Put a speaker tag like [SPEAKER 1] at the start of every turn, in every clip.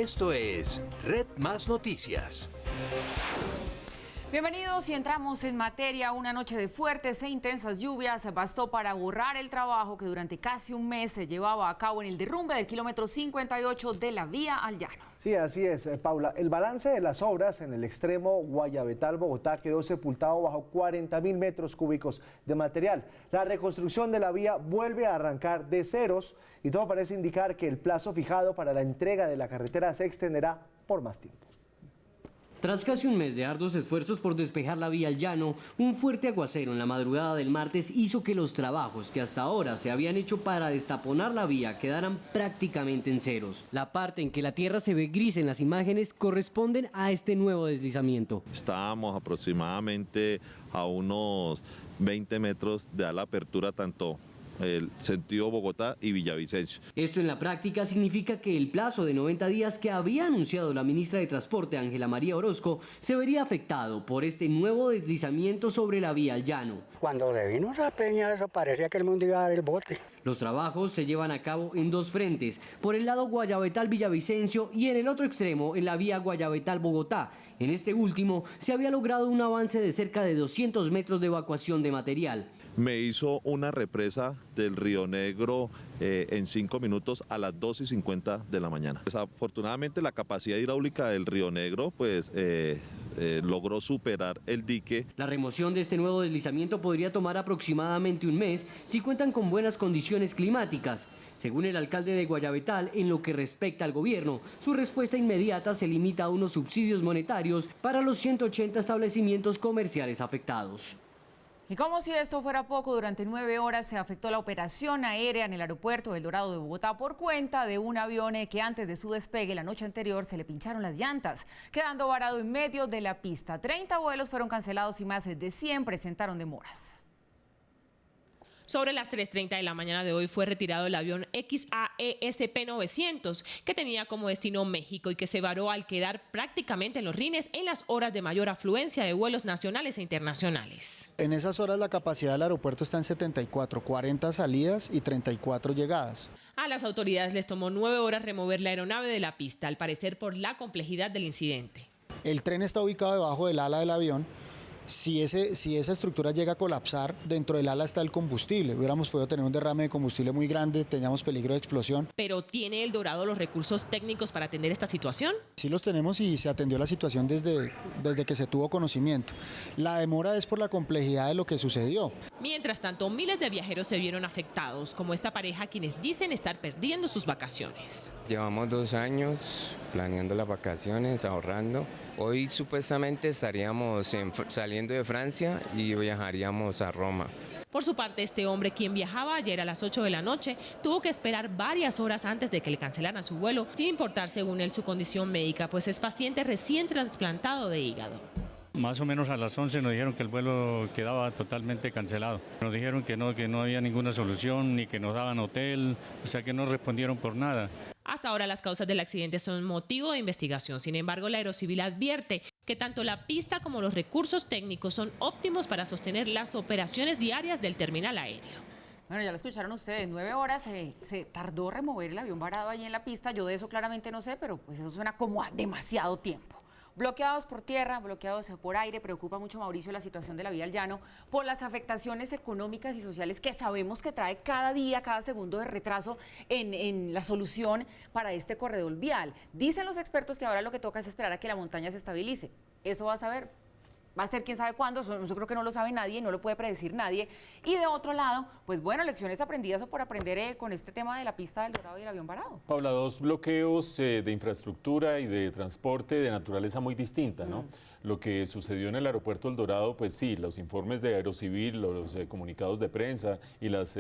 [SPEAKER 1] Esto es Red Más Noticias.
[SPEAKER 2] Bienvenidos y entramos en materia. Una noche de fuertes e intensas lluvias bastó para borrar el trabajo que durante casi un mes se llevaba a cabo en el derrumbe del kilómetro 58 de la vía al llano.
[SPEAKER 3] Sí, así es, Paula. El balance de las obras en el extremo Guayabetal-Bogotá quedó sepultado bajo 40.000 metros cúbicos de material. La reconstrucción de la vía vuelve a arrancar de ceros y todo parece indicar que el plazo fijado para la entrega de la carretera se extenderá por más tiempo.
[SPEAKER 4] Tras casi un mes de arduos esfuerzos por despejar la vía al llano, un fuerte aguacero en la madrugada del martes hizo que los trabajos que hasta ahora se habían hecho para destaponar la vía quedaran prácticamente en ceros. La parte en que la tierra se ve gris en las imágenes corresponden a este nuevo deslizamiento.
[SPEAKER 5] Estábamos aproximadamente a unos 20 metros de la apertura tanto el sentido Bogotá y Villavicencio.
[SPEAKER 4] Esto en la práctica significa que el plazo de 90 días que había anunciado la ministra de Transporte, Ángela María Orozco, se vería afectado por este nuevo deslizamiento sobre la vía al llano.
[SPEAKER 6] Cuando se vino la peña, eso parecía que el mundo iba a dar el bote.
[SPEAKER 4] Los trabajos se llevan a cabo en dos frentes, por el lado Guayabetal-Villavicencio y en el otro extremo en la vía Guayabetal-Bogotá. En este último se había logrado un avance de cerca de 200 metros de evacuación de material.
[SPEAKER 5] Me hizo una represa del Río Negro en 5 minutos a las 2:50 de la mañana. Desafortunadamente la capacidad hidráulica del Río Negro logró superar el dique.
[SPEAKER 4] La remoción de este nuevo deslizamiento podría tomar aproximadamente un mes si cuentan con buenas condiciones climáticas. Según el alcalde de Guayabetal, en lo que respecta al gobierno, su respuesta inmediata se limita a unos subsidios monetarios para los 180 establecimientos comerciales afectados.
[SPEAKER 2] Y como si esto fuera poco, durante 9 horas se afectó la operación aérea en el aeropuerto del Dorado de Bogotá por cuenta de un avión que antes de su despegue la noche anterior se le pincharon las llantas, quedando varado en medio de la pista. 30 vuelos fueron cancelados y más de 100 presentaron demoras.
[SPEAKER 7] Sobre las 3:30 de la mañana de hoy fue retirado el avión XAESP-900 que tenía como destino México y que se varó al quedar prácticamente en los rines en las horas de mayor afluencia de vuelos nacionales e internacionales.
[SPEAKER 8] En esas horas la capacidad del aeropuerto está en 74, 40 salidas y 34 llegadas.
[SPEAKER 7] A las autoridades les tomó 9 horas remover la aeronave de la pista, al parecer por la complejidad del incidente.
[SPEAKER 8] El tren está ubicado debajo del ala del avión. Si esa estructura llega a colapsar, dentro del ala está el combustible. Hubiéramos podido tener un derrame de combustible muy grande, teníamos peligro de explosión.
[SPEAKER 7] ¿Pero tiene el Dorado los recursos técnicos para atender esta situación?
[SPEAKER 8] Sí los tenemos y se atendió la situación desde que se tuvo conocimiento. La demora es por la complejidad de lo que sucedió.
[SPEAKER 7] Mientras tanto, miles de viajeros se vieron afectados, como esta pareja quienes dicen estar perdiendo sus vacaciones.
[SPEAKER 9] Llevamos 2 años planeando las vacaciones, ahorrando. Hoy supuestamente estaríamos saliendo de Francia y viajaríamos a Roma.
[SPEAKER 7] Por su parte, este hombre, quien viajaba ayer a las 8 de la noche, tuvo que esperar varias horas antes de que le cancelaran su vuelo, sin importar según él su condición médica, pues es paciente recién trasplantado de hígado.
[SPEAKER 10] Más o menos a las 11 nos dijeron que el vuelo quedaba totalmente cancelado. Nos dijeron que no había ninguna solución, ni que nos daban hotel, o sea que no respondieron por nada.
[SPEAKER 7] Hasta ahora las causas del accidente son motivo de investigación. Sin embargo, la Aerocivil advierte que tanto la pista como los recursos técnicos son óptimos para sostener las operaciones diarias del terminal aéreo.
[SPEAKER 2] Bueno, ya lo escucharon ustedes, 9 horas se tardó remover el avión varado ahí en la pista. Yo de eso claramente no sé, pero pues eso suena como a demasiado tiempo. Bloqueados por tierra, bloqueados por aire. Preocupa mucho, Mauricio, la situación de la vía al llano por las afectaciones económicas y sociales que sabemos que trae cada día, cada segundo de retraso en la solución para este corredor vial. Dicen los expertos que ahora lo que toca es esperar a que la montaña se estabilice. Eso va a ser quién sabe cuándo, yo creo que no lo sabe nadie, no lo puede predecir nadie. Y de otro lado, pues bueno, lecciones aprendidas o por aprender con este tema de la pista del Dorado y el avión varado.
[SPEAKER 11] Paula, 2 bloqueos de infraestructura y de transporte de naturaleza muy distinta, ¿no? Lo que sucedió en el aeropuerto El Dorado, pues sí, los informes de Aerocivil, los comunicados de prensa y las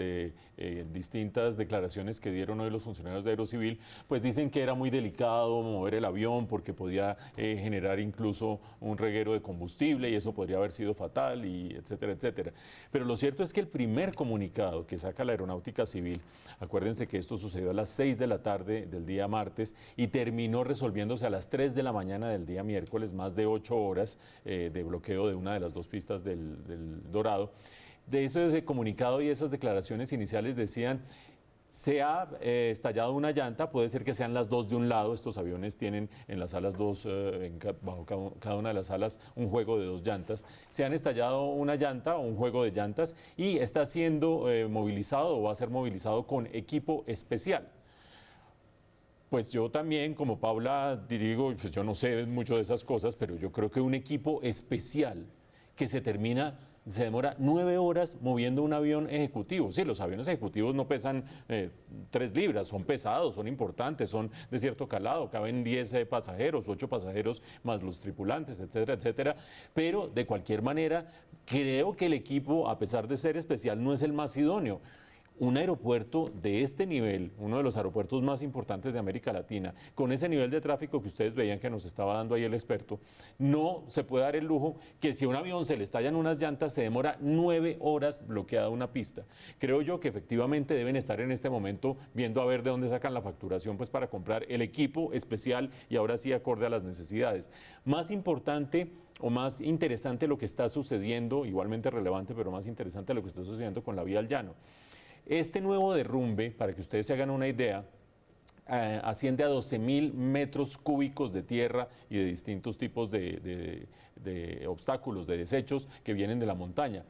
[SPEAKER 11] distintas declaraciones que dieron hoy los funcionarios de Aerocivil, pues dicen que era muy delicado mover el avión porque podía generar incluso un reguero de combustible y eso podría haber sido fatal, y etcétera, etcétera. Pero lo cierto es que el primer comunicado que saca la Aeronáutica Civil, acuérdense que esto sucedió a las 6 de la tarde del día martes y terminó resolviéndose a las 3 de la mañana del día miércoles, más de 8 horas de bloqueo de una de las 2 pistas del Dorado. De ese comunicado y esas declaraciones iniciales decían: Se ha estallado una llanta, puede ser que sean las dos de un lado, estos aviones tienen en las alas dos, bajo cada una de las alas un juego de dos llantas, se han estallado una llanta o un juego de llantas y está siendo movilizado o va a ser movilizado con equipo especial. Pues yo también, como Paula, digo, pues yo no sé mucho de esas cosas, pero yo creo que un equipo especial que se demora 9 horas moviendo un avión ejecutivo. Sí, los aviones ejecutivos no pesan 3 libras, son pesados, son importantes, son de cierto calado, caben 10 pasajeros, 8 pasajeros más los tripulantes, etcétera, etcétera. Pero de cualquier manera, creo que el equipo, a pesar de ser especial, no es el más idóneo. Un aeropuerto de este nivel, uno de los aeropuertos más importantes de América Latina, con ese nivel de tráfico que ustedes veían que nos estaba dando ahí el experto, no se puede dar el lujo que si a un avión se le estallan unas llantas se demora 9 horas bloqueada una pista. Creo yo que efectivamente deben estar en este momento viendo a ver de dónde sacan la facturación pues para comprar el equipo especial y ahora sí acorde a las necesidades. Más importante o más interesante lo que está sucediendo, igualmente relevante, pero más interesante lo que está sucediendo con la vía al llano. Este nuevo derrumbe, para que ustedes se hagan una idea, asciende a 12.000 metros cúbicos de tierra y de distintos tipos de obstáculos, de desechos que vienen de la montaña.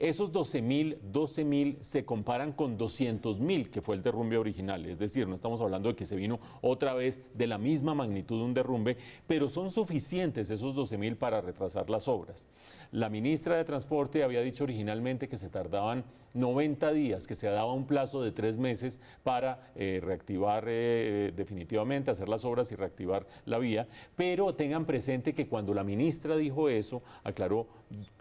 [SPEAKER 11] Esos 12.000 se comparan con 200.000 que fue el derrumbe original, es decir, no estamos hablando de que se vino otra vez de la misma magnitud de un derrumbe, pero son suficientes esos 12.000 para retrasar las obras. La ministra de Transporte había dicho originalmente que se tardaban 90 días, que se daba un plazo de 3 meses para reactivar definitivamente, hacer las obras y reactivar la vía, pero tengan presente que cuando la ministra dijo eso, aclaró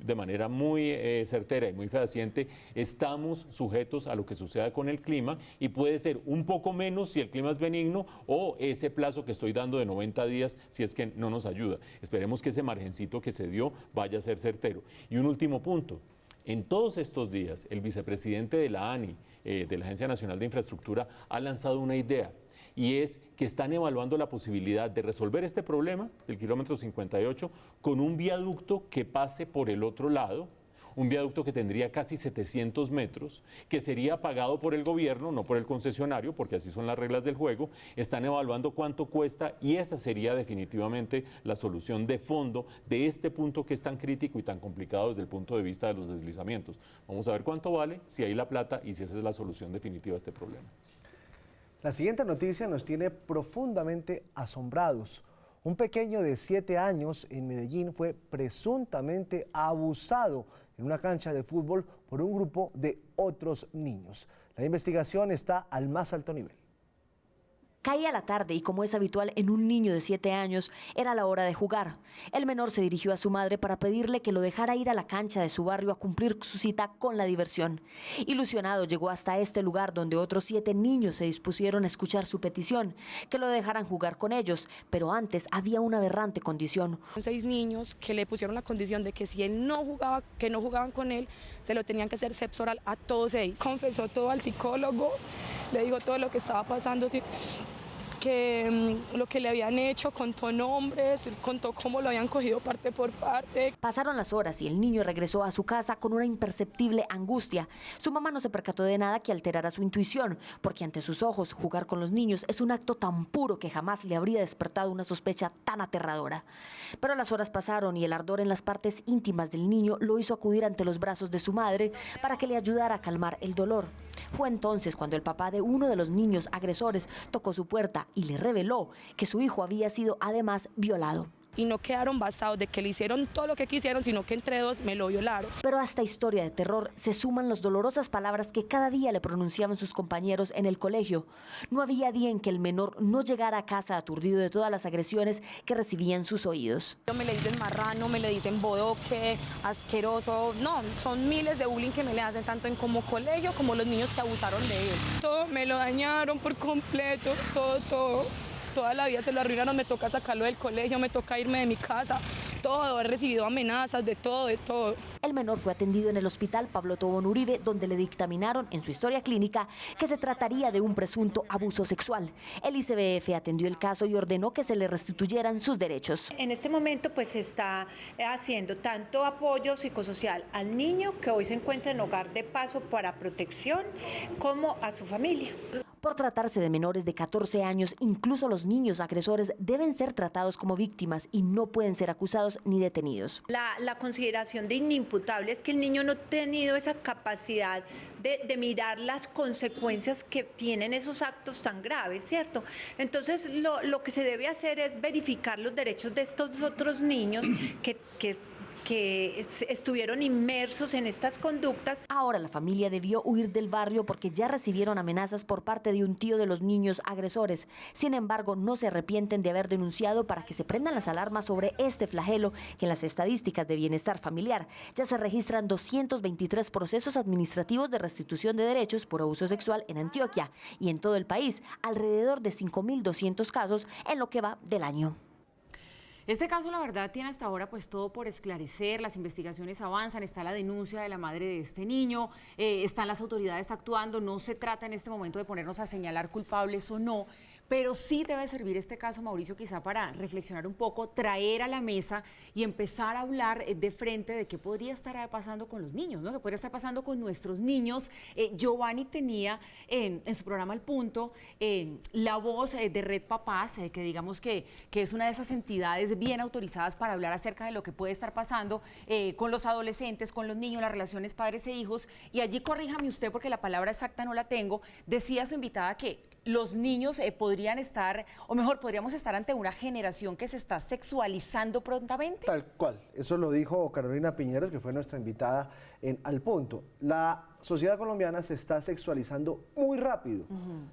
[SPEAKER 11] de manera muy certera y muy fehaciente, estamos sujetos a lo que suceda con el clima y puede ser un poco menos si el clima es benigno o ese plazo que estoy dando de 90 días si es que no nos ayuda. Esperemos que ese margencito que se dio vaya a ser certero. Y un último punto. En todos estos días, el vicepresidente de la ANI, de la Agencia Nacional de Infraestructura, ha lanzado una idea y es que están evaluando la posibilidad de resolver este problema del kilómetro 58 con un viaducto que pase por el otro lado, un viaducto que tendría casi 700 metros, que sería pagado por el gobierno, no por el concesionario, porque así son las reglas del juego. Están evaluando cuánto cuesta y esa sería definitivamente la solución de fondo de este punto que es tan crítico y tan complicado desde el punto de vista de los deslizamientos. Vamos a ver cuánto vale, si hay la plata y si esa es la solución definitiva a este problema.
[SPEAKER 3] La siguiente noticia nos tiene profundamente asombrados. Un pequeño de 7 años en Medellín fue presuntamente abusado en una cancha de fútbol por un grupo de otros niños. La investigación está al más alto nivel.
[SPEAKER 12] Caía la tarde y, como es habitual en un niño de 7 años, era la hora de jugar. El menor se dirigió a su madre para pedirle que lo dejara ir a la cancha de su barrio a cumplir su cita con la diversión. Ilusionado, llegó hasta este lugar donde otros 7 niños se dispusieron a escuchar su petición, que lo dejaran jugar con ellos, pero antes había una aberrante condición.
[SPEAKER 13] 6 niños que le pusieron la condición de que si él no jugaba, que no jugaban con él, se lo tenían que hacer sexo oral a todos 6. Confesó todo al psicólogo, le dijo todo lo que estaba pasando, que lo que le habían hecho, contó nombres, contó cómo lo habían cogido parte por parte.
[SPEAKER 12] Pasaron las horas y el niño regresó a su casa con una imperceptible angustia. Su mamá no se percató de nada que alterara su intuición, porque ante sus ojos jugar con los niños es un acto tan puro que jamás le habría despertado una sospecha tan aterradora. Pero las horas pasaron y el ardor en las partes íntimas del niño lo hizo acudir ante los brazos de su madre para que le ayudara a calmar el dolor. Fue entonces cuando el papá de uno de los niños agresores tocó su puerta y le reveló que su hijo había sido además violado.
[SPEAKER 13] Y no quedaron basados de que le hicieron todo lo que quisieron, sino que entre dos me lo violaron.
[SPEAKER 12] Pero a esta historia de terror se suman las dolorosas palabras que cada día le pronunciaban sus compañeros en el colegio. No había día en que el menor no llegara a casa aturdido de todas las agresiones que recibía en sus oídos.
[SPEAKER 13] Me le dicen marrano, me le dicen bodoque, asqueroso. No, son miles de bullying que me le hacen tanto en como colegio como los niños que abusaron de él. Todo me lo dañaron por completo, todo. Toda la vida se lo arruinaron, me toca sacarlo del colegio, me toca irme de mi casa, todo, he recibido amenazas, de todo.
[SPEAKER 12] El menor fue atendido en el hospital Pablo Tobón Uribe, donde le dictaminaron en su historia clínica que se trataría de un presunto abuso sexual. El ICBF atendió el caso y ordenó que se le restituyeran sus derechos.
[SPEAKER 14] En este momento pues se está haciendo tanto apoyo psicosocial al niño que hoy se encuentra en hogar de paso para protección como a su familia.
[SPEAKER 12] Por tratarse de menores de 14 años, incluso los niños agresores deben ser tratados como víctimas y no pueden ser acusados ni detenidos.
[SPEAKER 14] La consideración de inimputable es que el niño no ha tenido esa capacidad de mirar las consecuencias que tienen esos actos tan graves, ¿cierto? Entonces, lo que se debe hacer es verificar los derechos de estos otros niños que estuvieron inmersos en estas conductas.
[SPEAKER 12] Ahora la familia debió huir del barrio porque ya recibieron amenazas por parte de un tío de los niños agresores. Sin embargo, no se arrepienten de haber denunciado para que se prendan las alarmas sobre este flagelo que en las estadísticas de bienestar familiar ya se registran 223 procesos administrativos de restitución de derechos por abuso sexual en Antioquia y en todo el país, alrededor de 5.200 casos en lo que va del año.
[SPEAKER 2] Este caso, la verdad, tiene hasta ahora pues todo por esclarecer, las investigaciones avanzan, está la denuncia de la madre de este niño, están las autoridades actuando, no se trata en este momento de ponernos a señalar culpables o no, pero sí debe servir este caso, Mauricio, quizá para reflexionar un poco, traer a la mesa y empezar a hablar de frente de qué podría estar pasando con los niños, ¿no? ¿Qué podría estar pasando con nuestros niños? Giovanni tenía en su programa El Punto la voz de Red Papás, que digamos que es una de esas entidades bien autorizadas para hablar acerca de lo que puede estar pasando con los adolescentes, con los niños, las relaciones padres e hijos, y allí corríjame usted porque la palabra exacta no la tengo, decía su invitada que los niños podrían estar, o mejor, podríamos estar ante una generación que se está sexualizando prontamente.
[SPEAKER 3] Tal cual, eso lo dijo Carolina Piñeros, que fue nuestra invitada en Al Punto. La sociedad colombiana se está sexualizando muy rápido,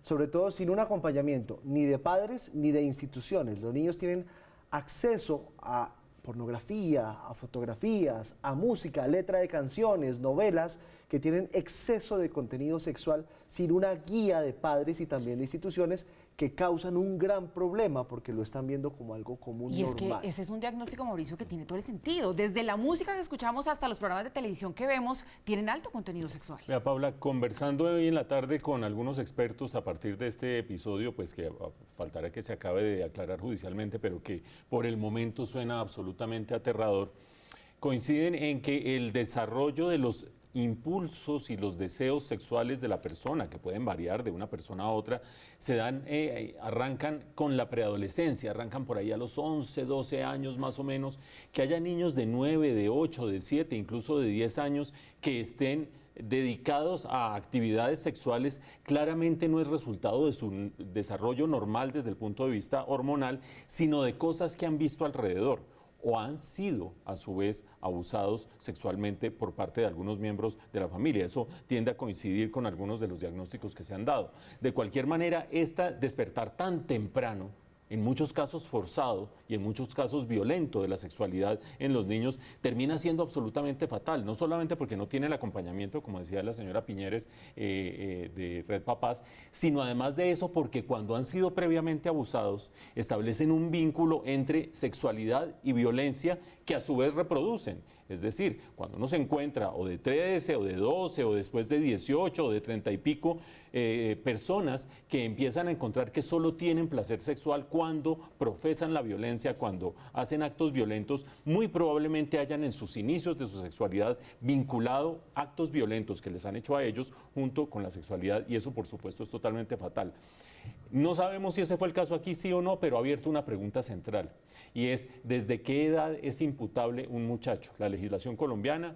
[SPEAKER 3] sobre todo sin un acompañamiento ni de padres ni de instituciones. Los niños tienen acceso a pornografía, a fotografías, a música, letra de canciones, novelas que tienen exceso de contenido sexual sin una guía de padres y también de instituciones que causan un gran problema porque lo están viendo como algo común
[SPEAKER 2] y
[SPEAKER 3] normal.
[SPEAKER 2] Y es que ese es un diagnóstico, Mauricio, que tiene todo el sentido. Desde la música que escuchamos hasta los programas de televisión que vemos, tienen alto contenido sexual.
[SPEAKER 11] Vea, Paula, conversando hoy en la tarde con algunos expertos a partir de este episodio, pues que faltará que se acabe de aclarar judicialmente, pero que por el momento suena absolutamente aterrador, coinciden en que el desarrollo de los impulsos y los deseos sexuales de la persona, que pueden variar de una persona a otra, se dan, arrancan con la preadolescencia, arrancan por ahí a los 11, 12 años más o menos, que haya niños de 9, de 8, de 7, incluso de 10 años que estén dedicados a actividades sexuales, claramente no es resultado de su desarrollo normal desde el punto de vista hormonal, sino de cosas que han visto alrededor o han sido a su vez abusados sexualmente por parte de algunos miembros de la familia. Eso tiende a coincidir con algunos de los diagnósticos que se han dado. De cualquier manera, despertar tan temprano, en muchos casos forzado y en muchos casos violento de la sexualidad en los niños, termina siendo absolutamente fatal, no solamente porque no tiene el acompañamiento, como decía la señora Piñeres, de Red Papás, sino además de eso porque cuando han sido previamente abusados, establecen un vínculo entre sexualidad y violencia que a su vez reproducen. Es decir, cuando uno se encuentra o de 13 o de 12 o después de 18 o de 30 y pico personas que empiezan a encontrar que solo tienen placer sexual cuando profesan la violencia, cuando hacen actos violentos, muy probablemente hayan en sus inicios de su sexualidad vinculado actos violentos que les han hecho a ellos junto con la sexualidad, y eso por supuesto es totalmente fatal. No sabemos si ese fue el caso aquí, sí o no, pero ha abierto una pregunta central, y es ¿desde qué edad es imputable un muchacho? La legislación colombiana,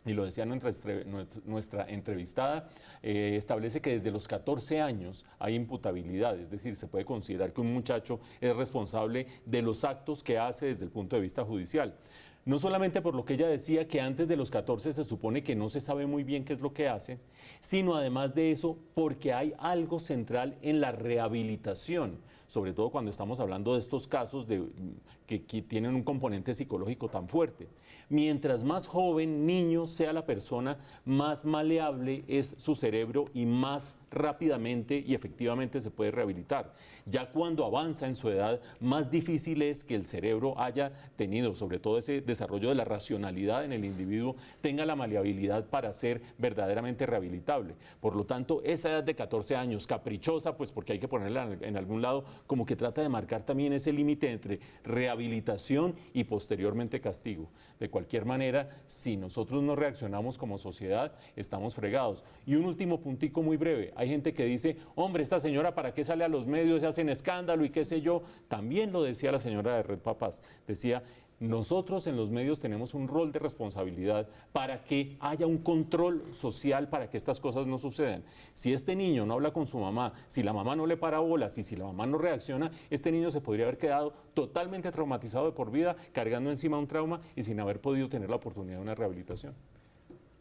[SPEAKER 11] y lo decía nuestra entrevistada, establece que desde los 14 años hay imputabilidad, es decir, se puede considerar que un muchacho es responsable de los actos que hace desde el punto de vista judicial. No solamente por lo que ella decía, que antes de los 14 se supone que no se sabe muy bien qué es lo que hace, sino además de eso, porque hay algo central en la rehabilitación, sobre todo cuando estamos hablando de estos casos que tienen un componente psicológico tan fuerte. Mientras más joven, niño sea la persona, más maleable es su cerebro y más rápidamente y efectivamente se puede rehabilitar. Ya cuando avanza en su edad, más difícil es que el cerebro haya tenido, sobre todo ese desarrollo de la racionalidad en el individuo, tenga la maleabilidad para ser verdaderamente rehabilitable. Por lo tanto, esa edad de 14 años, caprichosa, pues porque hay que ponerla en algún lado, como que trata de marcar también ese límite entre rehabilitación y posteriormente castigo. De cualquier manera, si nosotros no reaccionamos como sociedad, estamos fregados. Y un último puntico muy breve. Hay gente que dice, hombre, esta señora ¿para qué sale a los medios? Se hacen escándalo y qué sé yo. También lo decía la señora de Red Papás. Decía, nosotros en los medios tenemos un rol de responsabilidad para que haya un control social para que estas cosas no sucedan. Si este niño no habla con su mamá, si la mamá no le para bolas y si la mamá no reacciona, este niño se podría haber quedado totalmente traumatizado de por vida, cargando encima un trauma y sin haber podido tener la oportunidad de una rehabilitación.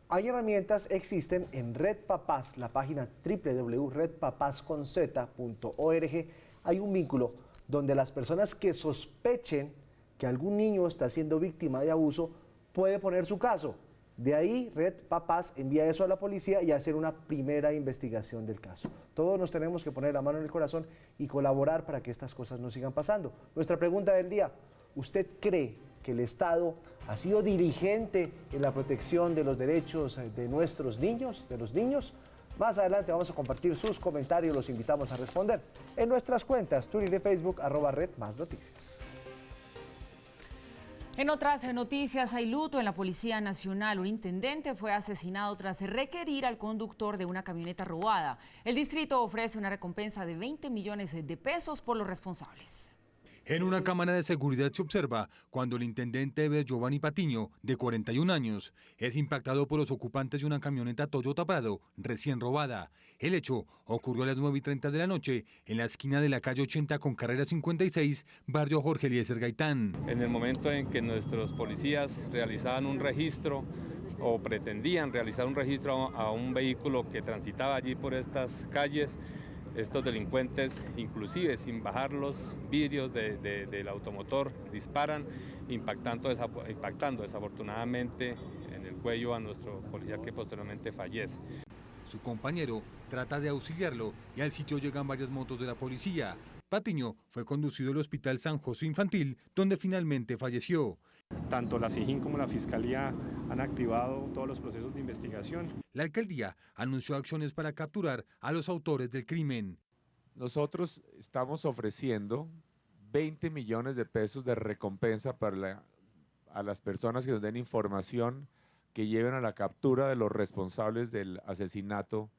[SPEAKER 3] Hay herramientas, existen en Red Papás, la página www.redpapasconz.org. Hay un vínculo donde las personas que sospechen que algún niño está siendo víctima de abuso puede poner su caso. De ahí, Red Papás envía eso a la policía y hacer una primera investigación del caso. Todos nos tenemos que poner la mano en el corazón y colaborar para que estas cosas no sigan pasando. Nuestra pregunta del día, ¿usted cree que el Estado ha sido diligente en la protección de los derechos de nuestros niños, de los niños? Más adelante vamos a compartir sus comentarios, los invitamos a responder en nuestras cuentas Twitter y Facebook, @RedMásNoticias.
[SPEAKER 2] En otras noticias, hay luto en la Policía Nacional. Un intendente fue asesinado tras requerir al conductor de una camioneta robada. El distrito ofrece una recompensa de 20 millones de pesos por los responsables.
[SPEAKER 15] En una cámara de seguridad se observa cuando el intendente Eber Giovanni Patiño, de 41 años, es impactado por los ocupantes de una camioneta Toyota Prado recién robada. El hecho ocurrió a las 9:30 de la noche en la esquina de la calle 80 con carrera 56, barrio Jorge Eliezer Gaitán.
[SPEAKER 16] En el momento en que nuestros policías realizaban un registro o pretendían realizar un registro a un vehículo que transitaba allí por estas calles, estos delincuentes, inclusive sin bajar los vidrios del automotor, disparan, impactando desafortunadamente en el cuello a nuestro policía que posteriormente fallece.
[SPEAKER 15] Su compañero trata de auxiliarlo y al sitio llegan varias motos de la policía. Patiño fue conducido al Hospital San José Infantil, donde finalmente falleció.
[SPEAKER 17] Tanto la SIJIN como la Fiscalía han activado todos los procesos de investigación.
[SPEAKER 15] La alcaldía anunció acciones para capturar a los autores del crimen.
[SPEAKER 18] Nosotros estamos ofreciendo 20 millones de pesos de recompensa a las personas que nos den información que lleven a la captura de los responsables del asesinato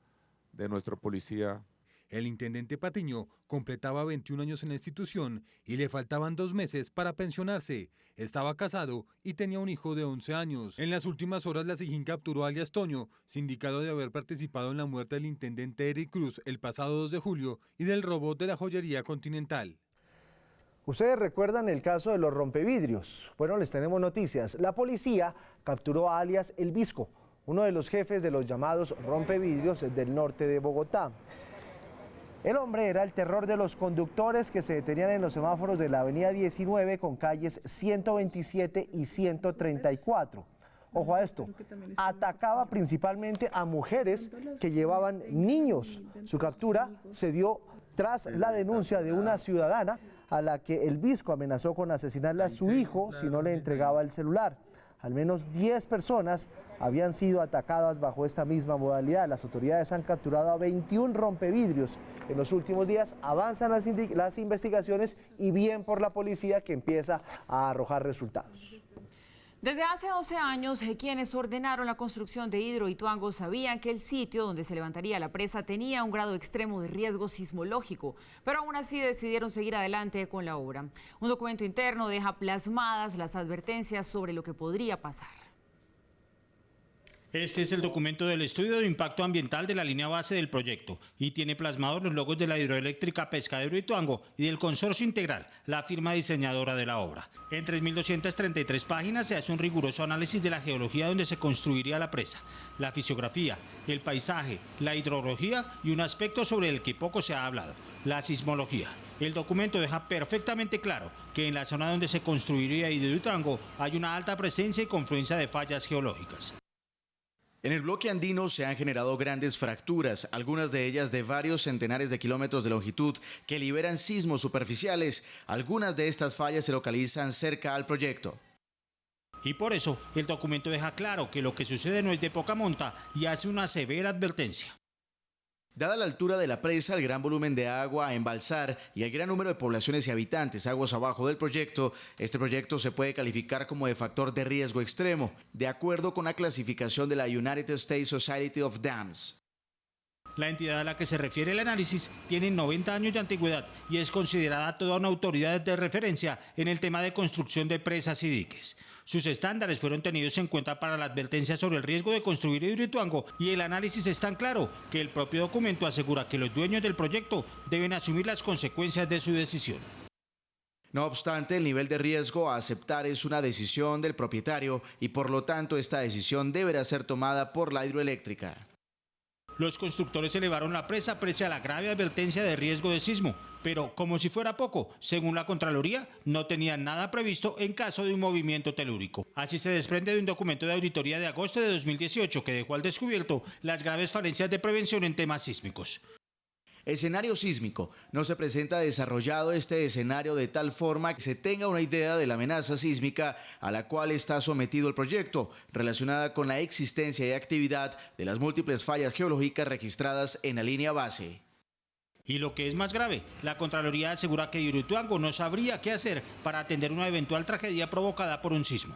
[SPEAKER 18] de nuestro policía.
[SPEAKER 15] El intendente Patiño completaba 21 años en la institución y le faltaban 2 meses para pensionarse. Estaba casado y tenía un hijo de 11 años. En las últimas horas la SIJIN capturó a alias Toño, sindicado de haber participado en la muerte del intendente Eric Cruz el pasado 2 de julio y del robo de la joyería Continental.
[SPEAKER 3] ¿Ustedes recuerdan el caso de los rompevidrios? Bueno, les tenemos noticias. La policía capturó a alias El Visco, uno de los jefes de los llamados rompevidrios del norte de Bogotá. El hombre era el terror de los conductores que se detenían en los semáforos de la avenida 19 con calles 127 y 134. Ojo a esto, atacaba principalmente a mujeres que llevaban niños. Su captura se dio tras la denuncia de una ciudadana a la que El Visco amenazó con asesinarle a su hijo si no le entregaba el celular. Al menos 10 personas habían sido atacadas bajo esta misma modalidad. Las autoridades han capturado a 21 rompevidrios. En los últimos días avanzan las investigaciones y bien por la policía que empieza a arrojar resultados.
[SPEAKER 2] Desde hace 12 años, quienes ordenaron la construcción de Hidroituango sabían que el sitio donde se levantaría la presa tenía un grado extremo de riesgo sismológico, pero aún así decidieron seguir adelante con la obra. Un documento interno deja plasmadas las advertencias sobre lo que podría pasar.
[SPEAKER 19] Este es el documento del estudio de impacto ambiental de la línea base del proyecto y tiene plasmados los logos de la hidroeléctrica Pescadero Ituango y del Consorcio Integral, la firma diseñadora de la obra. En 3.233 páginas se hace un riguroso análisis de la geología donde se construiría la presa, la fisiografía, el paisaje, la hidrología y un aspecto sobre el que poco se ha hablado, la sismología. El documento deja perfectamente claro que en la zona donde se construiría Hidroituango hay una alta presencia y confluencia de fallas geológicas.
[SPEAKER 20] En el bloque andino se han generado grandes fracturas, algunas de ellas de varios centenares de kilómetros de longitud que liberan sismos superficiales. Algunas de estas fallas se localizan cerca al proyecto.
[SPEAKER 19] Y por eso el documento deja claro que lo que sucede no es de poca monta y hace una severa advertencia.
[SPEAKER 20] Dada la altura de la presa, el gran volumen de agua a embalsar y el gran número de poblaciones y habitantes aguas abajo del proyecto, este proyecto se puede calificar como de factor de riesgo extremo, de acuerdo con la clasificación de la United States Society of Dams.
[SPEAKER 19] La entidad a la que se refiere el análisis tiene 90 años de antigüedad y es considerada toda una autoridad de referencia en el tema de construcción de presas y diques. Sus estándares fueron tenidos en cuenta para la advertencia sobre el riesgo de construir Hidroituango y el análisis es tan claro que el propio documento asegura que los dueños del proyecto deben asumir las consecuencias de su decisión.
[SPEAKER 20] No obstante, el nivel de riesgo a aceptar es una decisión del propietario y por lo tanto esta decisión deberá ser tomada por la hidroeléctrica.
[SPEAKER 19] Los constructores elevaron la presa pese a la grave advertencia de riesgo de sismo, pero como si fuera poco, según la Contraloría, no tenían nada previsto en caso de un movimiento telúrico. Así se desprende de un documento de auditoría de agosto de 2018 que dejó al descubierto las graves falencias de prevención en temas sísmicos.
[SPEAKER 20] Escenario sísmico. No se presenta desarrollado este escenario de tal forma que se tenga una idea de la amenaza sísmica a la cual está sometido el proyecto, relacionada con la existencia y actividad de las múltiples fallas geológicas registradas en la línea base.
[SPEAKER 19] Y lo que es más grave, la Contraloría asegura que Hidroituango no sabría qué hacer para atender una eventual tragedia provocada por un sismo.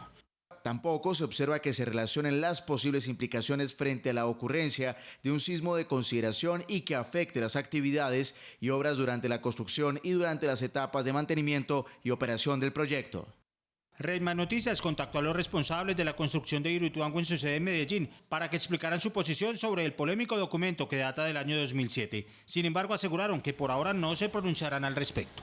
[SPEAKER 20] Tampoco se observa que se relacionen las posibles implicaciones frente a la ocurrencia de un sismo de consideración y que afecte las actividades y obras durante la construcción y durante las etapas de mantenimiento y operación del proyecto.
[SPEAKER 19] Red Más Noticias contactó a los responsables de la construcción de Hidroituango en su sede en Medellín para que explicaran su posición sobre el polémico documento que data del año 2007. Sin embargo, aseguraron que por ahora no se pronunciarán al respecto.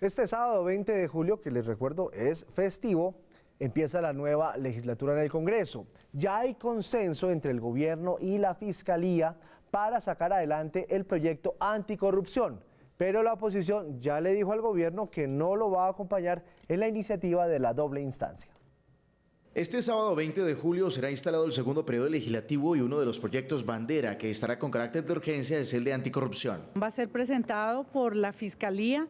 [SPEAKER 3] Este sábado 20 de julio, que les recuerdo es festivo, empieza la nueva legislatura en el Congreso. Ya hay consenso entre el gobierno y la Fiscalía para sacar adelante el proyecto anticorrupción, pero la oposición ya le dijo al gobierno que no lo va a acompañar en la iniciativa de la doble instancia.
[SPEAKER 20] Este sábado 20 de julio será instalado el segundo periodo legislativo y uno de los proyectos bandera que estará con carácter de urgencia es el de anticorrupción.
[SPEAKER 21] Va a ser presentado por la Fiscalía,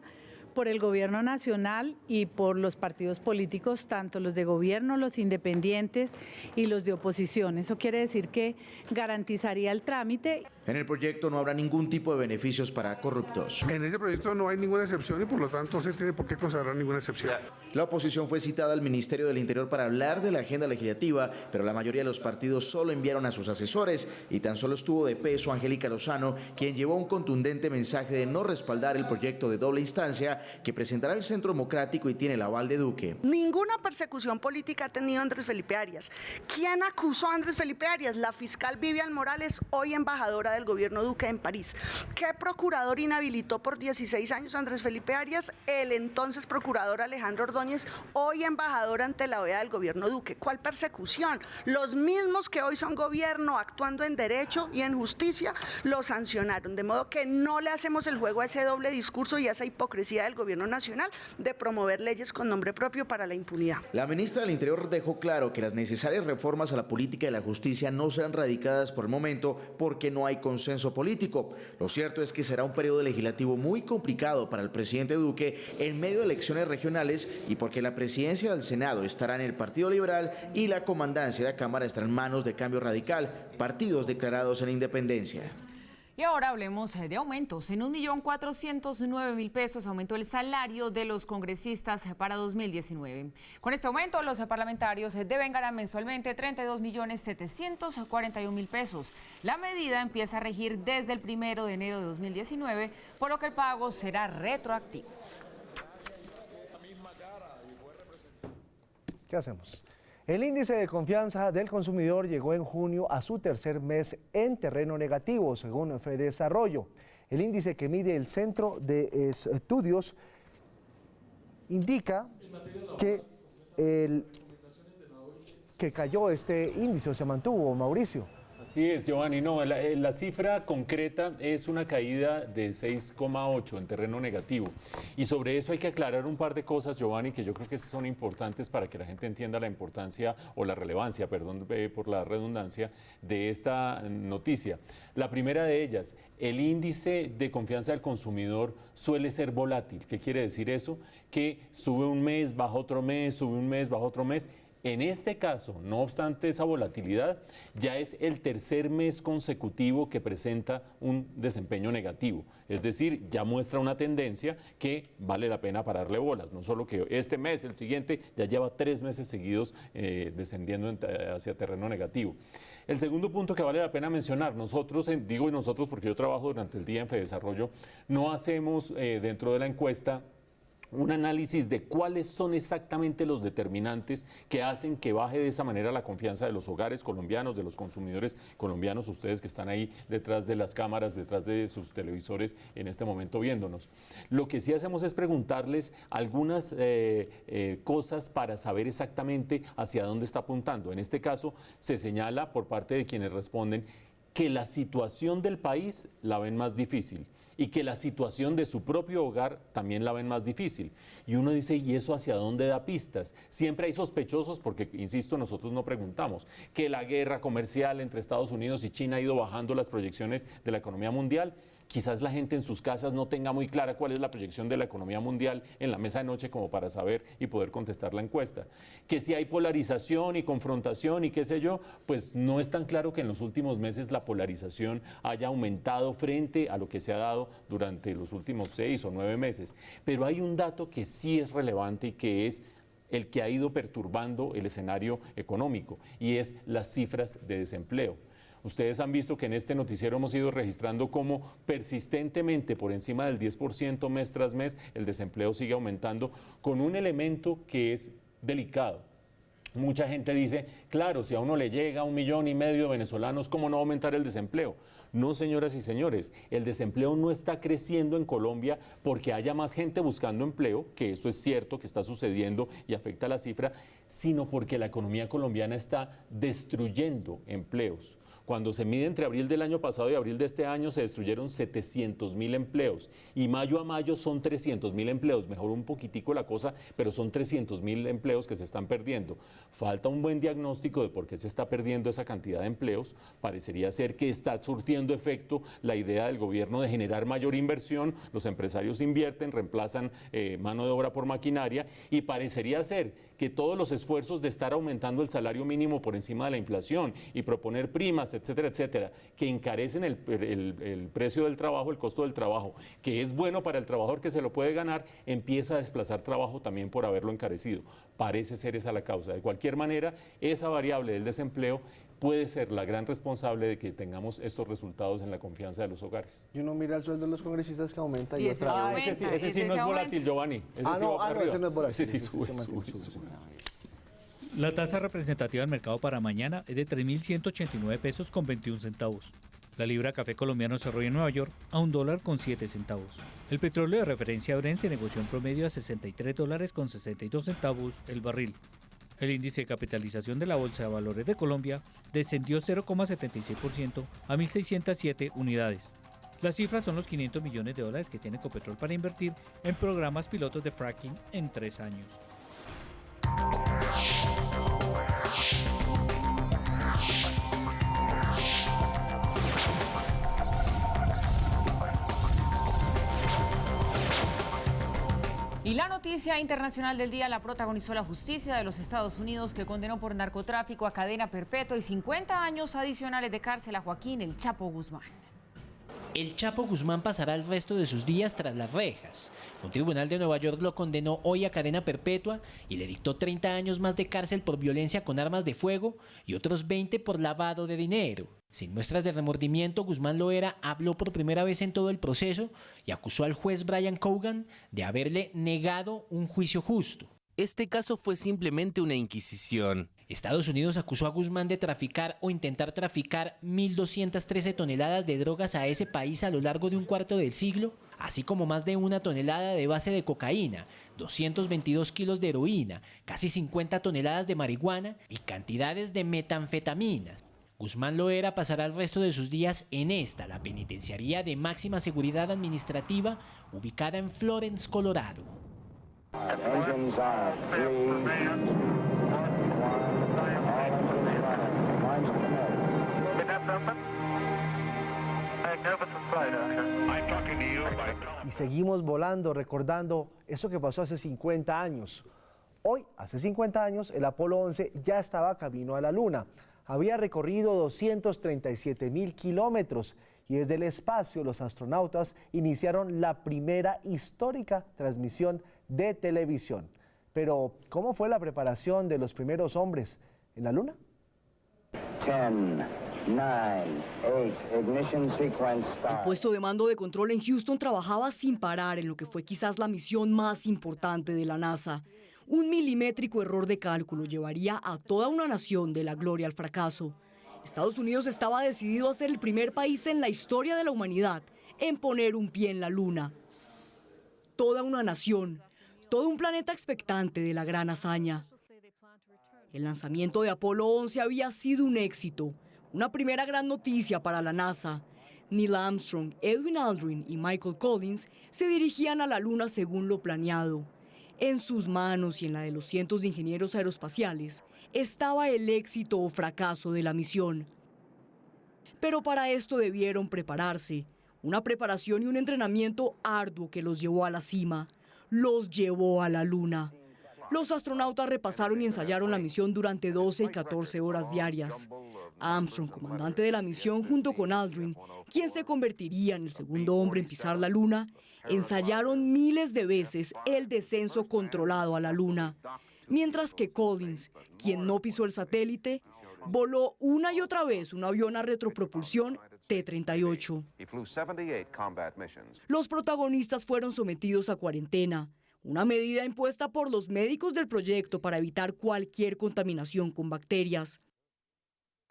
[SPEAKER 21] por el Gobierno Nacional y por los partidos políticos, tanto los de gobierno, los independientes y los de oposición. Eso quiere decir que garantizaría el trámite.
[SPEAKER 20] En el proyecto no habrá ningún tipo de beneficios para corruptos.
[SPEAKER 22] En ese proyecto no hay ninguna excepción y por lo tanto no se tiene por qué considerar ninguna excepción.
[SPEAKER 20] La oposición fue citada al Ministerio del Interior para hablar de la agenda legislativa, pero la mayoría de los partidos solo enviaron a sus asesores y tan solo estuvo de peso Angélica Lozano, quien llevó un contundente mensaje de no respaldar el proyecto de doble instancia que presentará el Centro Democrático y tiene el aval de Duque.
[SPEAKER 23] Ninguna persecución política ha tenido Andrés Felipe Arias. ¿Quién acusó a Andrés Felipe Arias? La fiscal Vivian Morales, hoy embajadora del gobierno Duque en París. ¿Qué procurador inhabilitó por 16 años a Andrés Felipe Arias? El entonces procurador Alejandro Ordóñez, hoy embajador ante la OEA del gobierno Duque. ¿Cuál persecución? Los mismos que hoy son gobierno actuando en derecho y en justicia los sancionaron, de modo que no le hacemos el juego a ese doble discurso y a esa hipocresía del gobierno nacional de promover leyes con nombre propio para la impunidad.
[SPEAKER 20] La ministra del Interior dejó claro que las necesarias reformas a la política y la justicia no serán radicadas por el momento porque no hay consenso político. Lo cierto es que será un periodo legislativo muy complicado para el presidente Duque en medio de elecciones regionales y porque la presidencia del Senado estará en el Partido Liberal y la comandancia de la Cámara estará en manos de Cambio Radical, partidos declarados en independencia.
[SPEAKER 2] Y ahora hablemos de aumentos. En 1.409.000 pesos aumentó el salario de los congresistas para 2019. Con este aumento, los parlamentarios deben ganar mensualmente 32.741.000 pesos. La medida empieza a regir desde el 1 de enero de 2019, por lo que el pago será retroactivo.
[SPEAKER 3] ¿Qué hacemos? El índice de confianza del consumidor llegó en junio a su tercer mes en terreno negativo, según Fedesarrollo. El índice que mide el Centro de Estudios indica que cayó este índice o se mantuvo, Mauricio.
[SPEAKER 11] Así es, Giovanni. No, la cifra concreta es una caída de 6,8 en terreno negativo. Y sobre eso hay que aclarar un par de cosas, Giovanni, que yo creo que son importantes para que la gente entienda la importancia o la relevancia, perdón por la redundancia, de esta noticia. La primera de ellas, el índice de confianza del consumidor suele ser volátil. ¿Qué quiere decir eso? que sube un mes, baja otro mes, sube un mes, baja otro mes. En este caso, no obstante esa volatilidad, ya es el tercer mes consecutivo que presenta un desempeño negativo. Es decir, ya muestra una tendencia que vale la pena pararle bolas. No solo que este mes, el siguiente, ya lleva 3 meses seguidos descendiendo hacia terreno negativo. El segundo punto que vale la pena mencionar, nosotros, digo nosotros porque yo trabajo durante el día en Fedesarrollo, no hacemos dentro de la encuesta un análisis de cuáles son exactamente los determinantes que hacen que baje de esa manera la confianza de los hogares colombianos, de los consumidores colombianos, ustedes que están ahí detrás de las cámaras, detrás de sus televisores en este momento viéndonos. Lo que sí hacemos es preguntarles algunas cosas para saber exactamente hacia dónde está apuntando. En este caso se señala por parte de quienes responden que la situación del país la ven más difícil y que la situación de su propio hogar también la ven más difícil. Y uno dice, ¿y eso hacia dónde da pistas? Siempre hay sospechosos porque, insisto, nosotros no preguntamos. Que la guerra comercial entre Estados Unidos y China ha ido bajando las proyecciones de la economía mundial. Quizás la gente en sus casas no tenga muy clara cuál es la proyección de la economía mundial en la mesa de noche como para saber y poder contestar la encuesta. Que si hay polarización y confrontación y qué sé yo, pues no es tan claro que en los últimos meses la polarización haya aumentado frente a lo que se ha dado durante los últimos 6 o 9 meses. Pero hay un dato que sí es relevante y que es el que ha ido perturbando el escenario económico y es las cifras de desempleo. Ustedes han visto que en este noticiero hemos ido registrando cómo persistentemente por encima del 10% mes tras mes el desempleo sigue aumentando con un elemento que es delicado. Mucha gente dice, claro, si a uno le llega 1,5 millones de venezolanos, ¿cómo no va a aumentar el desempleo? No, señoras y señores, el desempleo no está creciendo en Colombia porque haya más gente buscando empleo, que eso es cierto que está sucediendo y afecta la cifra, sino porque la economía colombiana está destruyendo empleos. Cuando se mide entre abril del año pasado y abril de este año se destruyeron 700.000 empleos y mayo a mayo son 300.000 empleos. Mejoró un poquitico la cosa, pero son 300.000 empleos que se están perdiendo. Falta un buen diagnóstico de por qué se está perdiendo esa cantidad de empleos. Parecería ser que está surtiendo efecto la idea del gobierno de generar mayor inversión. Los empresarios invierten, reemplazan mano de obra por maquinaria y parecería ser que todos los esfuerzos de estar aumentando el salario mínimo por encima de la inflación y proponer primas, etcétera, etcétera, que encarecen el precio del trabajo, el costo del trabajo, que es bueno para el trabajador que se lo puede ganar, empieza a desplazar trabajo también por haberlo encarecido. Parece ser esa la causa. De cualquier manera, esa variable del desempleo puede ser la gran responsable de que tengamos estos resultados en la confianza de los hogares.
[SPEAKER 3] Y uno mira el sueldo de los congresistas que aumenta
[SPEAKER 2] y otra vez.
[SPEAKER 11] Ese sí no es volátil, Giovanni. Ese sí va para arriba.
[SPEAKER 3] Ese no es volátil.
[SPEAKER 11] Ese sí sube.
[SPEAKER 1] La tasa representativa del mercado para mañana es de 3.189 pesos con 21 centavos. La libra café colombiano cerró en Nueva York a $1 con 7 centavos. El petróleo de referencia Brent se negoció en promedio a $63 con 62 centavos el barril. El índice de capitalización de la Bolsa de Valores de Colombia descendió 0,76% a 1.607 unidades. Las cifras son los $500 millones que tiene Ecopetrol para invertir en programas pilotos de fracking en 3 años.
[SPEAKER 2] Y la noticia internacional del día la protagonizó la justicia de los Estados Unidos, que condenó por narcotráfico a cadena perpetua y 50 años adicionales de cárcel a Joaquín El Chapo Guzmán.
[SPEAKER 5] El Chapo Guzmán pasará el resto de sus días tras las rejas. Un tribunal de Nueva York lo condenó hoy a cadena perpetua y le dictó 30 años más de cárcel por violencia con armas de fuego y otros 20 por lavado de dinero. Sin muestras de remordimiento, Guzmán Loera habló por primera vez en todo el proceso y acusó al juez Brian Cogan de haberle negado un juicio justo.
[SPEAKER 6] Este caso fue simplemente una inquisición.
[SPEAKER 5] Estados Unidos acusó a Guzmán de traficar o intentar traficar 1.213 toneladas de drogas a ese país a lo largo de un cuarto del siglo, así como más de 1 tonelada de base de cocaína, 222 kilos de heroína, casi 50 toneladas de marihuana y cantidades de metanfetaminas. Guzmán Loera pasará el resto de sus días en la penitenciaría de máxima seguridad administrativa, ubicada en Florence, Colorado.
[SPEAKER 24] Engines on. 3, 2, 1, lines to the nose. I'm talking to you by telephone.
[SPEAKER 3] y seguimos volando, recordando eso que pasó hace 50 años. Hoy, hace 50 años, el Apolo 11 ya estaba camino a la Luna. Había recorrido 237.000 kilómetros y desde el espacio los astronautas iniciaron la primera histórica transmisión de televisión. Pero, ¿cómo fue la preparación de los primeros hombres en la Luna?
[SPEAKER 24] 10, 9, 8, ignition sequence start.
[SPEAKER 4] El puesto de mando de control en Houston trabajaba sin parar en lo que fue quizás la misión más importante de la NASA. Un milimétrico error de cálculo llevaría a toda una nación de la gloria al fracaso. Estados Unidos estaba decidido a ser el primer país en la historia de la humanidad en poner un pie en la Luna. Toda una nación, todo un planeta expectante de la gran hazaña. El lanzamiento de Apolo 11 había sido un éxito, una primera gran noticia para la NASA. Neil Armstrong, Edwin Aldrin y Michael Collins se dirigían a la Luna según lo planeado. En sus manos y en la de los cientos de ingenieros aeroespaciales estaba el éxito o fracaso de la misión. Pero para esto debieron prepararse, una preparación y un entrenamiento arduo que los llevó a la cima, los llevó a la Luna. Los astronautas repasaron y ensayaron la misión durante 12 y 14 horas diarias. Armstrong, comandante de la misión, junto con Aldrin, quien se convertiría en el segundo hombre en pisar la Luna, ensayaron miles de veces el descenso controlado a la Luna, mientras que Collins, quien no pisó el satélite, voló una y otra vez un avión a retropropulsión T-38. Los protagonistas fueron sometidos a cuarentena, una medida impuesta por los médicos del proyecto para evitar cualquier contaminación con bacterias.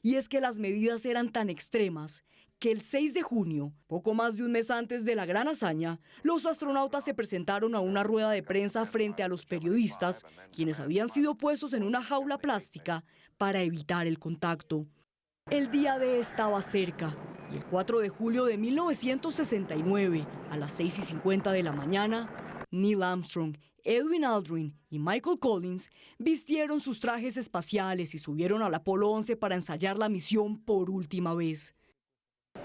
[SPEAKER 4] Y es que las medidas eran tan extremas que el 6 de junio, poco más de un mes antes de la gran hazaña, los astronautas se presentaron a una rueda de prensa frente a los periodistas, quienes habían sido puestos en una jaula plástica para evitar el contacto. El día D estaba cerca y el 4 de julio de 1969, a las 6:50 de la mañana, Neil Armstrong, Edwin Aldrin y Michael Collins vistieron sus trajes espaciales y subieron al Apolo 11 para ensayar la misión por última vez.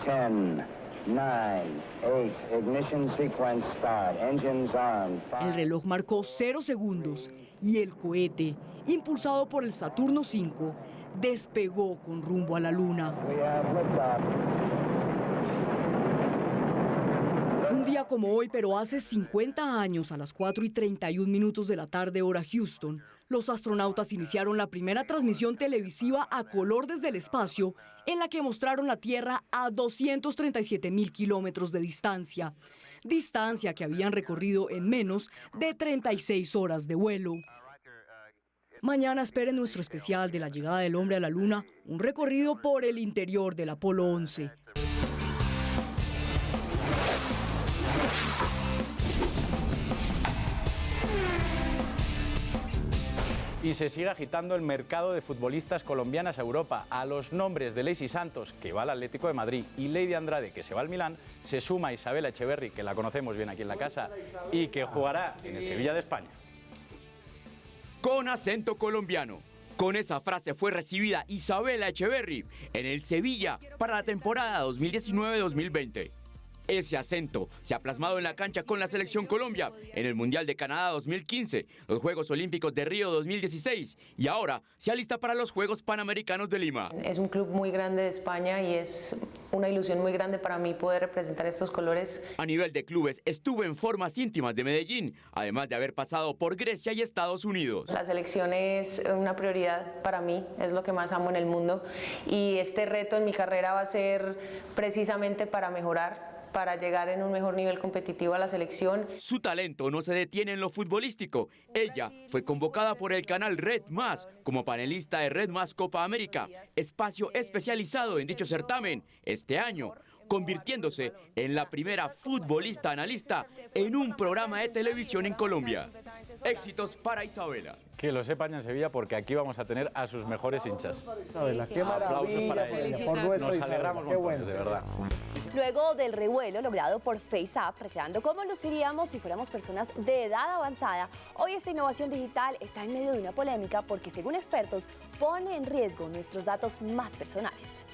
[SPEAKER 24] 10, 9, 8, ignition sequence start, engines on.
[SPEAKER 4] El reloj marcó 0 segundos y el cohete, impulsado por el Saturno V, despegó con rumbo a la Luna. Un día como hoy, pero hace 50 años, a las 4:31 de la tarde hora Houston, los astronautas iniciaron la primera transmisión televisiva a color desde el espacio, en la que mostraron la Tierra a 237.000 kilómetros de distancia que habían recorrido en menos de 36 horas de vuelo. Mañana esperen nuestro especial de la llegada del hombre a la Luna, un recorrido por el interior del Apolo 11.
[SPEAKER 8] Y se sigue agitando el mercado de futbolistas colombianas a Europa. A los nombres de Leisy Santos, que va al Atlético de Madrid, y Lady Andrade, que se va al Milán, se suma Isabela Echeverri, que la conocemos bien aquí en la casa, y que jugará en el Sevilla de España.
[SPEAKER 9] Con acento colombiano. Con esa frase fue recibida Isabela Echeverri en el Sevilla para la temporada 2019-2020. Ese acento se ha plasmado en la cancha con la Selección Colombia en el Mundial de Canadá 2015, los Juegos Olímpicos de Río 2016 y ahora se alista para los Juegos Panamericanos de Lima.
[SPEAKER 10] Es un club muy grande de España y es una ilusión muy grande para mí poder representar estos colores.
[SPEAKER 9] A nivel de clubes, estuvo en formas íntimas de Medellín, además de haber pasado por Grecia y Estados Unidos.
[SPEAKER 10] La selección es una prioridad para mí, es lo que más amo en el mundo y este reto en mi carrera va a ser precisamente para mejorar, para llegar en un mejor nivel competitivo a la selección.
[SPEAKER 9] Su talento no se detiene en lo futbolístico. Ella fue convocada por el canal Red Más como panelista de Red Más Copa América, espacio especializado en dicho certamen, este año, convirtiéndose en la primera futbolista analista en un programa de televisión en Colombia. Éxitos para Isabela.
[SPEAKER 8] Que lo sepan en Sevilla porque aquí vamos a tener a sus mejores hinchas.
[SPEAKER 3] Isabela, qué maravilla.
[SPEAKER 8] Aplausos para ella. Nos alegramos montones, de verdad.
[SPEAKER 25] Luego del revuelo logrado por FaceApp, recreando cómo luciríamos si fuéramos personas de edad avanzada, hoy esta innovación digital está en medio de una polémica porque, según expertos, pone en riesgo nuestros datos más personales.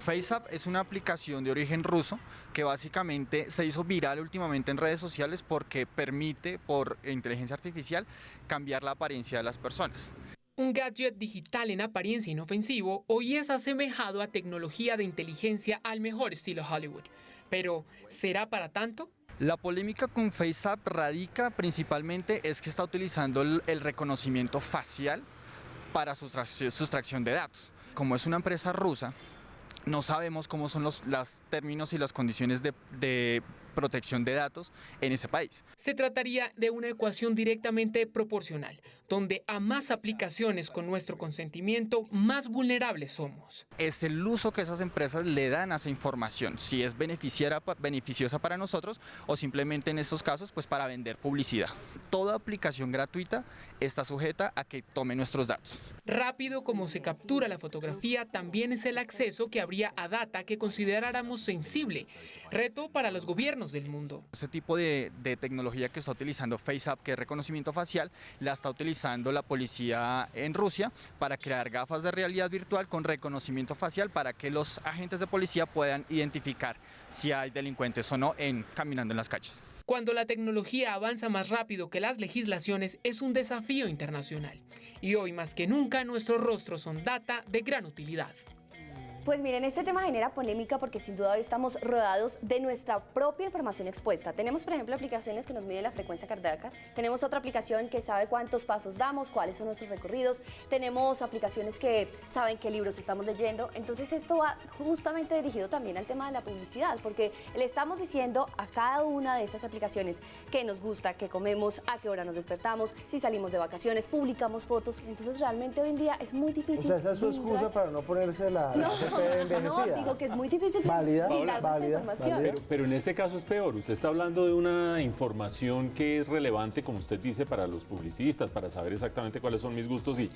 [SPEAKER 7] FaceApp es una aplicación de origen ruso que básicamente se hizo viral últimamente en redes sociales porque permite, por inteligencia artificial, cambiar la apariencia de las personas.
[SPEAKER 12] Un gadget digital en apariencia inofensivo hoy es asemejado a tecnología de inteligencia al mejor estilo Hollywood. Pero, ¿será para tanto?
[SPEAKER 7] La polémica con FaceApp radica principalmente es que está utilizando el reconocimiento facial para sustracción de datos. Como es una empresa rusa, no sabemos cómo son los términos y las condiciones de protección de datos en ese país.
[SPEAKER 12] Se trataría de una ecuación directamente proporcional, donde a más aplicaciones con nuestro consentimiento, más vulnerables somos.
[SPEAKER 7] Es el uso que esas empresas le dan a esa información, si es beneficiosa para nosotros o simplemente en estos casos pues para vender publicidad. Toda aplicación gratuita está sujeta a que tome nuestros datos.
[SPEAKER 12] Rápido como se captura la fotografía, también es el acceso que habría a data que consideráramos sensible. Reto para los gobiernos del mundo.
[SPEAKER 7] Ese tipo de tecnología que está utilizando FaceApp, que es reconocimiento facial, la está utilizando la policía en Rusia para crear gafas de realidad virtual con reconocimiento facial para que los agentes de policía puedan identificar si hay delincuentes o no caminando en las calles.
[SPEAKER 12] Cuando la tecnología avanza más rápido que las legislaciones, es un desafío internacional. Y hoy más que nunca nuestros rostros son data de gran utilidad.
[SPEAKER 25] Pues miren, este tema genera polémica porque sin duda hoy estamos rodeados de nuestra propia información expuesta. Tenemos, por ejemplo, aplicaciones que nos miden la frecuencia cardíaca. Tenemos otra aplicación que sabe cuántos pasos damos, cuáles son nuestros recorridos. Tenemos aplicaciones que saben qué libros estamos leyendo. Entonces esto va justamente dirigido también al tema de la publicidad, porque le estamos diciendo a cada una de estas aplicaciones qué nos gusta, qué comemos, a qué hora nos despertamos, si salimos de vacaciones, publicamos fotos. Entonces realmente hoy en día es muy difícil.
[SPEAKER 3] O sea, esa es su excusa para no ponerse la...
[SPEAKER 25] No, digo que es muy difícil brindar esta información.
[SPEAKER 11] Pero en este caso es peor. Usted está hablando de una información que es relevante, como usted dice, para los publicistas, para saber exactamente cuáles son mis gustos y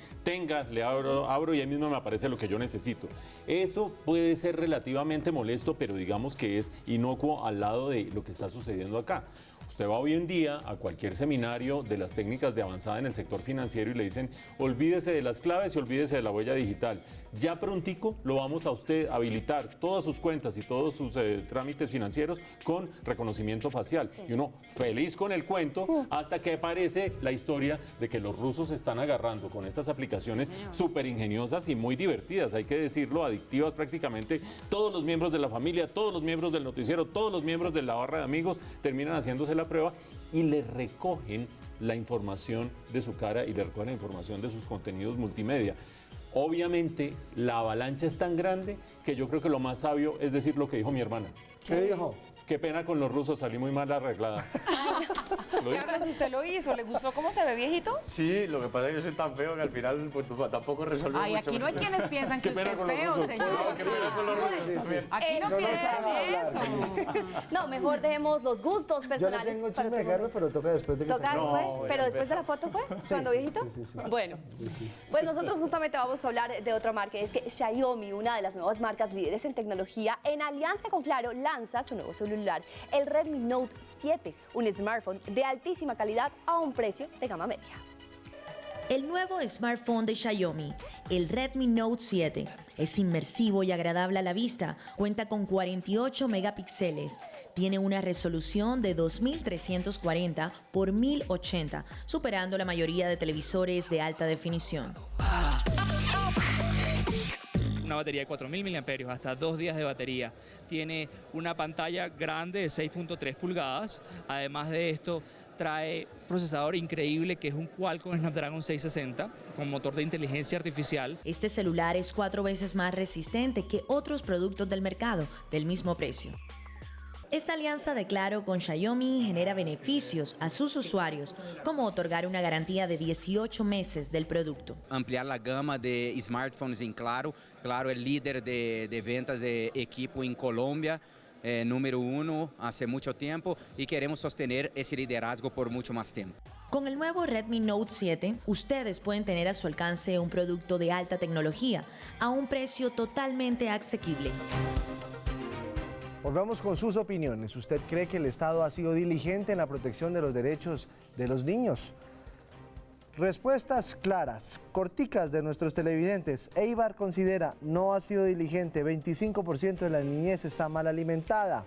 [SPEAKER 11] le abro y ahí mismo me aparece lo que yo necesito. Eso puede ser relativamente molesto, pero digamos que es inocuo al lado de lo que está sucediendo acá. Usted va hoy en día a cualquier seminario de las técnicas de avanzada en el sector financiero y le dicen olvídese de las claves y olvídese de la huella digital. Ya prontico lo vamos a usted habilitar todas sus cuentas y todos sus trámites financieros con reconocimiento facial. Sí. Y uno feliz con el cuento hasta que aparece la historia de que los rusos se están agarrando con estas aplicaciones súper ingeniosas y muy divertidas, hay que decirlo, adictivas prácticamente. Todos los miembros de la familia, todos los miembros del noticiero, todos los miembros de la barra de amigos terminan haciéndose la prueba y le recogen la información de su cara y le recogen la información de sus contenidos multimedia. Obviamente la avalancha es tan grande que yo creo que lo más sabio es decir lo que dijo mi hermana.
[SPEAKER 3] ¿Qué dijo?
[SPEAKER 11] Qué pena con los rusos, salí muy mal arreglada.
[SPEAKER 2] Carlos, ¿usted lo hizo? ¿Le gustó cómo se ve, viejito?
[SPEAKER 8] Sí, lo que pasa es que yo soy tan feo que al final pues, tampoco resolve
[SPEAKER 2] mucho. Ay, aquí no hay quienes piensan que usted es feo, señor.
[SPEAKER 8] No, qué pena con los rusos también.
[SPEAKER 2] Aquí no piensan eso.
[SPEAKER 25] No, mejor dejemos los gustos personales.
[SPEAKER 3] Yo le tengo chisme de Carlos, pero toca después de que
[SPEAKER 25] ¿Toca después? ¿Pero después de la foto fue?
[SPEAKER 3] Sí,
[SPEAKER 25] ¿Cuando viejito?
[SPEAKER 3] Sí.
[SPEAKER 25] Bueno, pues nosotros justamente vamos a hablar de otra marca. Es que Xiaomi, una de las nuevas marcas líderes en tecnología, en alianza con Claro, lanza su nuevo celular, el Redmi Note 7, un smartphone de altísima calidad a un precio de gama media.
[SPEAKER 13] El nuevo smartphone de Xiaomi, el Redmi Note 7, es inmersivo y agradable a la vista, cuenta con 48 megapíxeles, tiene una resolución de 2340 por 1080, superando la mayoría de televisores de alta definición.
[SPEAKER 14] Una batería de 4000 mAh, hasta 2 días de batería. Tiene una pantalla grande de 6.3 pulgadas. Además de esto, trae un procesador increíble que es un Qualcomm Snapdragon 660 con motor de inteligencia artificial.
[SPEAKER 13] Este celular es 4 veces más resistente que otros productos del mercado del mismo precio. Esta alianza de Claro con Xiaomi genera beneficios a sus usuarios, como otorgar una garantía de 18 meses del producto.
[SPEAKER 16] Ampliar la gama de smartphones en Claro. Claro es líder de ventas de equipo en Colombia, número 1 hace mucho tiempo y queremos sostener ese liderazgo por mucho más tiempo.
[SPEAKER 13] Con el nuevo Redmi Note 7, ustedes pueden tener a su alcance un producto de alta tecnología a un precio totalmente asequible.
[SPEAKER 3] Volvamos con sus opiniones. ¿Usted cree que el Estado ha sido diligente en la protección de los derechos de los niños? Respuestas claras, corticas de nuestros televidentes. Eibar considera no ha sido diligente, 25% de la niñez está mal alimentada.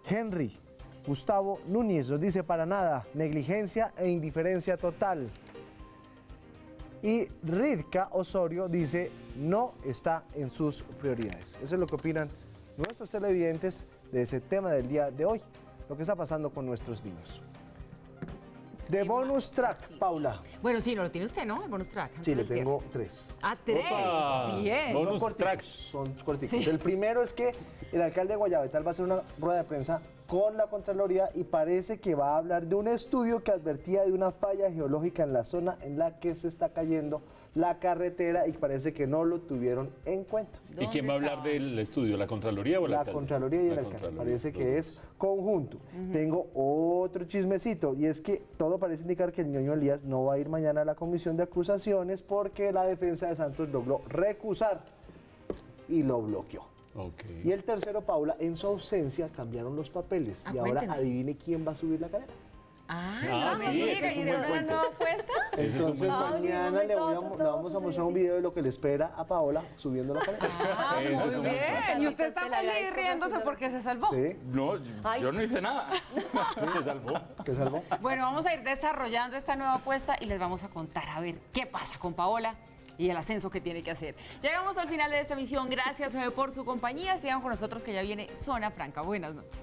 [SPEAKER 3] Henry Gustavo Núñez nos dice para nada, negligencia e indiferencia total. Y Ridka Osorio dice no está en sus prioridades. Eso es lo que opinan nuestros televidentes de ese tema del día de hoy, lo que está pasando con nuestros niños. De bonus track, Paula.
[SPEAKER 2] Bueno, sí, no lo tiene usted, ¿no? El bonus track.
[SPEAKER 3] Sí, le tengo 3.
[SPEAKER 2] Ah, 3. Bien.
[SPEAKER 3] Bonus tracks. Son corticos. Sí. El primero es que el alcalde de Guayabetal va a hacer una rueda de prensa con la Contraloría y parece que va a hablar de un estudio que advertía de una falla geológica en la zona en la que se está cayendo la carretera y parece que no lo tuvieron en cuenta.
[SPEAKER 11] ¿Y quién va a hablar del estudio? ¿La Contraloría o el alcalde?
[SPEAKER 3] La Contraloría y el alcalde. Parece que es conjunto. Tengo otro chismecito y es que todo parece indicar que el ñoño Elías no va a ir mañana a la comisión de acusaciones porque la defensa de Santos logró recusar y lo bloqueó.
[SPEAKER 11] Okay.
[SPEAKER 3] Y el tercero, Paula, en su ausencia cambiaron los papeles y ahora adivine quién va a subir la cadera.
[SPEAKER 2] No me diga, ¿y de una nueva apuesta?
[SPEAKER 3] Entonces mañana le vamos a mostrar un video de lo que le espera a Paola subiendo la cadera.
[SPEAKER 2] Muy bien. Y usted está feliz riéndose porque se salvó.
[SPEAKER 3] Sí.
[SPEAKER 8] No, yo no hice nada.
[SPEAKER 11] Se salvó.
[SPEAKER 3] Se salvó.
[SPEAKER 2] Bueno, vamos a ir desarrollando esta nueva apuesta y les vamos a contar a ver qué pasa con Paola y el ascenso que tiene que hacer. Llegamos al final de esta emisión. Gracias por su compañía. Sigan con nosotros que ya viene Zona Franca. Buenas noches.